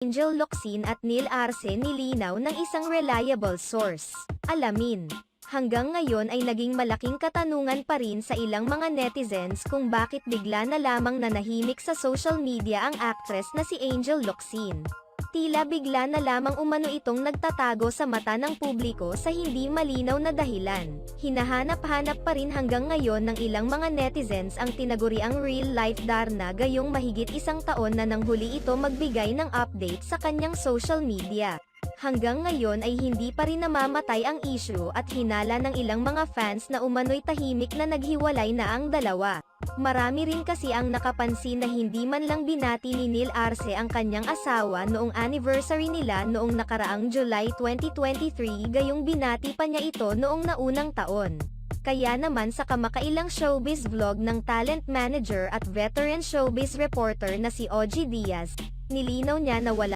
Angel Locsin at Neil Arce nilinaw ng isang reliable source. Alamin. Hanggang ngayon ay naging malaking katanungan pa rin sa ilang mga netizens kung bakit bigla na lamang nanahimik sa social media ang actress na si Angel Locsin. Tila bigla na lamang umano itong nagtatago sa mata ng publiko sa hindi malinaw na dahilan. Hinahanap-hanap pa rin hanggang ngayon ng ilang mga netizens ang tinaguriang real-life Darna gayong mahigit isang taon na nang huli ito magbigay ng update sa kanyang social media. Hanggang ngayon ay hindi pa rin namamatay ang issue at hinala ng ilang mga fans na umano'y tahimik na naghiwalay na ang dalawa. Marami rin kasi ang nakapansin na hindi man lang binati ni Neil Arce ang kanyang asawa noong anniversary nila noong nakaraang July 2023 gayong binati pa niya ito noong naunang taon. Kaya naman sa kamakailang showbiz vlog ng talent manager at veteran showbiz reporter na si Ogie Diaz, nilinaw niya na wala